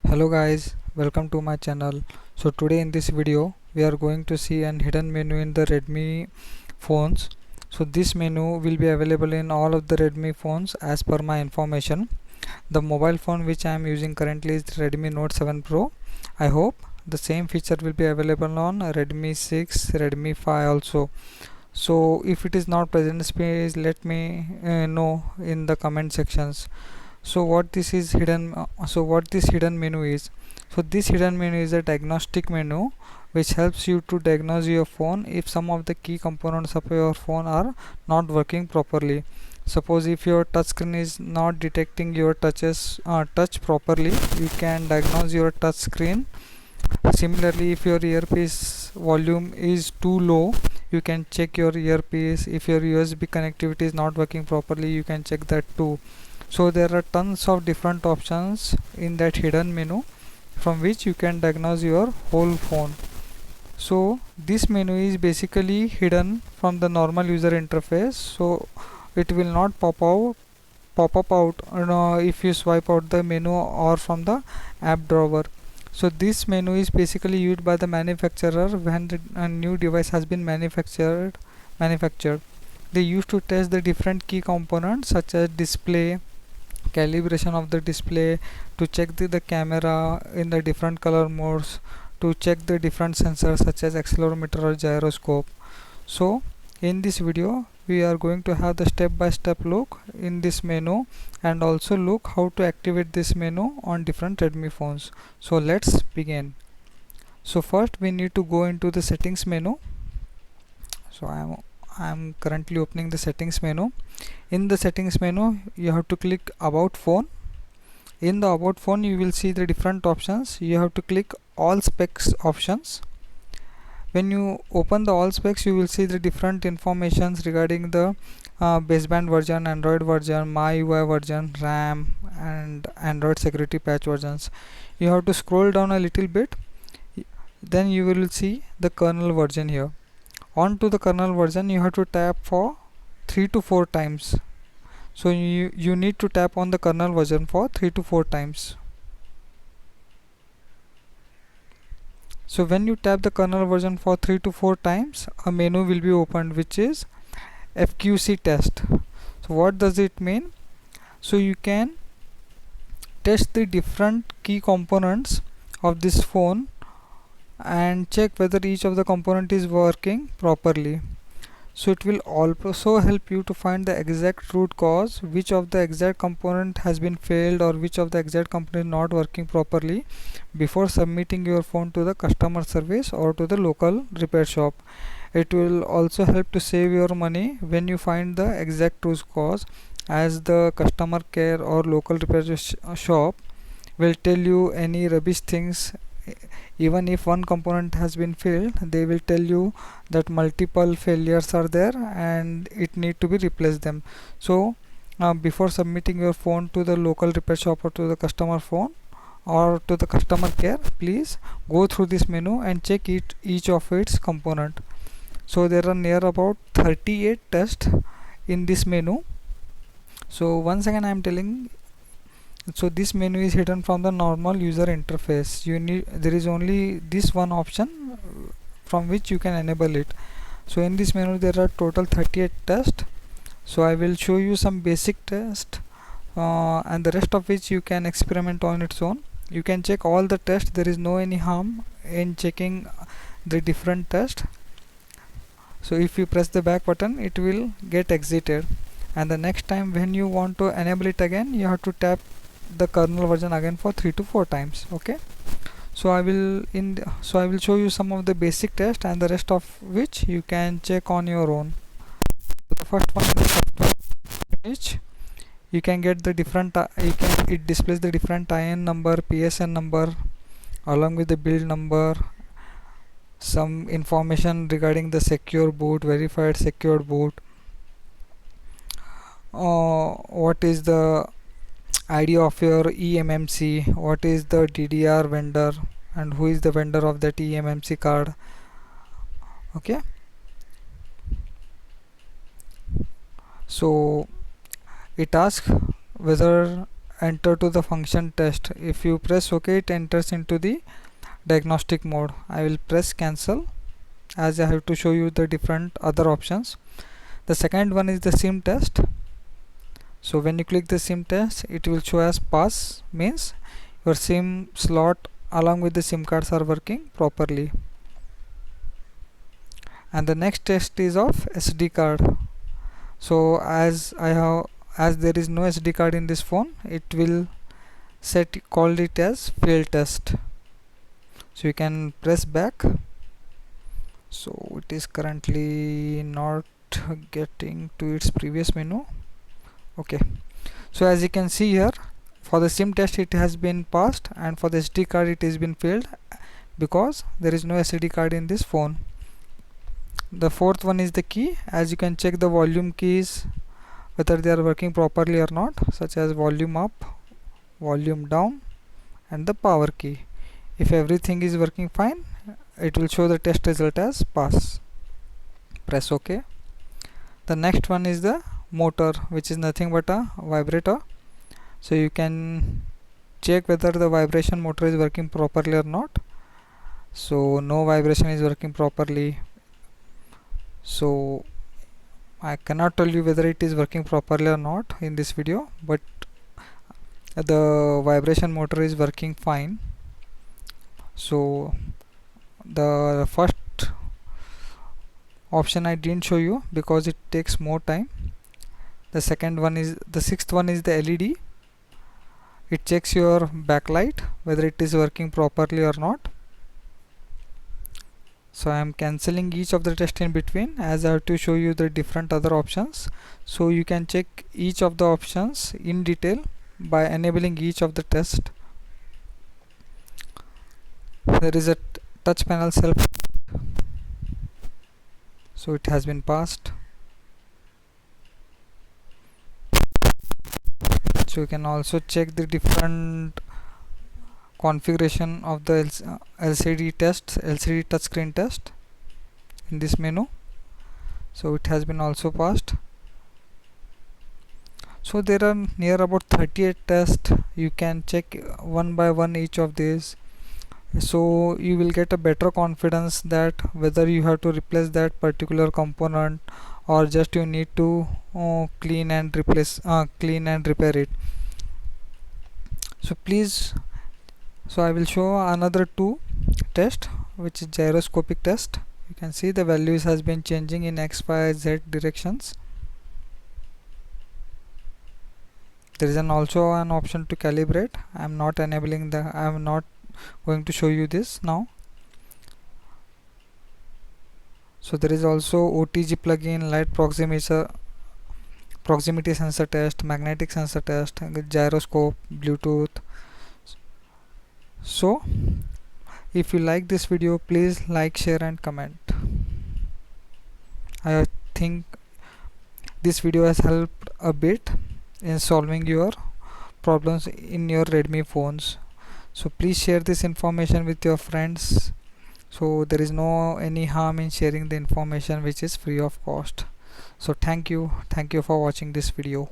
Hello guys, welcome to my channel. So today in this video we are going to see an hidden menu in the Redmi phones. So this menu will be available in all of the Redmi phones as per my information. The mobile phone which I am using currently is Redmi Note 7 Pro. I hope the same feature will be available on Redmi 6, Redmi 5 also. So if it is not present, please let me know in the comment sections. So what this hidden menu is? So this hidden menu is a diagnostic menu which helps you to diagnose your phone if some of the key components of your phone are not working properly. Suppose if your touchscreen is not detecting your touch properly, you can diagnose your touch screen. Similarly, if your earpiece volume is too low, you can check your earpiece. If your USB connectivity is not working properly, you can check that too. So there are tons of different options in that hidden menu from which you can diagnose your whole phone. So this menu is basically hidden from the normal user interface, so it will not pop up out if you swipe out the menu or from the app drawer. So this menu is basically used by the manufacturer when a new device has been manufactured. They used to test the different key components such as display, calibration of the display, to check the camera in the different color modes, to check the different sensors such as accelerometer or gyroscope. So in this video we are going to have the step-by-step look in this menu and also look how to activate this menu on different Redmi phones. So let's begin. So first we need to go into the settings menu. So I'm currently opening the settings menu. In the settings menu you have to click about phone. In the about phone you will see the different options. You have to click all specs options. When you open the all specs, you will see the different informations regarding the baseband version, Android version, MyUI version, RAM and Android security patch versions. You have to scroll down a little bit, then you will see the kernel version here. On to the kernel version you have to tap for 3 to 4 times. So you need to tap on the kernel version for 3 to 4 times. So when you tap the kernel version for 3 to 4 times, a menu will be opened which is FQC test. So what does it mean? So you can test the different key components of this phone and check whether each of the component is working properly. So it will also help you to find the exact root cause, which of the exact component has been failed or which of the exact component not working properly before submitting your phone to the customer service or to the local repair shop. It will also help to save your money when you find the exact root cause, as the customer care or local repair shop will tell you any rubbish things. Even if one component has been failed, they will tell you that multiple failures are there and it need to be replaced them. So before submitting your phone to the local repair shop or to the customer phone or to the customer care, please go through this menu and check each of its component. So there are near about 38 tests in this menu. So once again I am telling, so this menu is hidden from the normal user interface. There is only this one option from which you can enable it. So in this menu there are total 38 tests. So I will show you some basic tests and the rest of which you can experiment on its own. You can check all the tests. There is no any harm in checking the different tests. So if you press the back button, it will get exited, and the next time when you want to enable it again, you have to tap the kernel version again for 3 to 4 times. Okay, so I will show you some of the basic tests and the rest of which you can check on your own. So the first one is which you can get the different it displays the different IN number, PSN number along with the build number, some information regarding the secure boot, verified secured boot, what is the ID of your eMMC, what is the DDR vendor, and who is the vendor of that eMMC card. Okay, so it asks whether enter to the function test. If you press OK, it enters into the diagnostic mode. I will press cancel as I have to show you the different other options. The second one is the SIM test. So when you click the SIM test, it will show as pass, means your SIM slot along with the SIM cards are working properly. And the next test is of SD card. So as there is no SD card in this phone, it will call it as failed test. So you can press back. So it is currently not getting to its previous menu. Okay, so as you can see here, for the SIM test it has been passed, and for the SD card it has been failed because there is no SD card in this phone. The fourth one is the key. As you can check the volume keys whether they are working properly or not, such as volume up, volume down, and the power key. If everything is working fine, it will show the test result as pass. Press OK. The next one is the motor, which is nothing but a vibrator. So you can check whether the vibration motor is working properly or not. So no vibration is working properly. So I cannot tell you whether it is working properly or not in this video, but the vibration motor is working fine. So the first option I didn't show you because it takes more time. The sixth one is the LED. It checks your backlight whether it is working properly or not. So I am cancelling each of the tests in between as I have to show you the different other options. So you can check each of the options in detail by enabling each of the test. There is a touch panel self, so it has been passed. So you can also check the different configuration of the LCD touchscreen test in this menu. So it has been also passed. So there are near about 38 tests. You can check one by one each of these, so you will get a better confidence that whether you have to replace that particular component or just you need to clean and repair it. So I will show another two test, which is gyroscopic test. You can see the values has been changing in X, Y, Z directions. There is also an option to calibrate. I am not going to show you this now. So there is also OTG plugin, light proximity sensor test, magnetic sensor test, gyroscope, Bluetooth. So if you like this video, please like, share and comment. I think this video has helped a bit in solving your problems in your Redmi phones. So please share this information with your friends. So there is no any harm in sharing the information which is free of cost. So thank you for watching this video.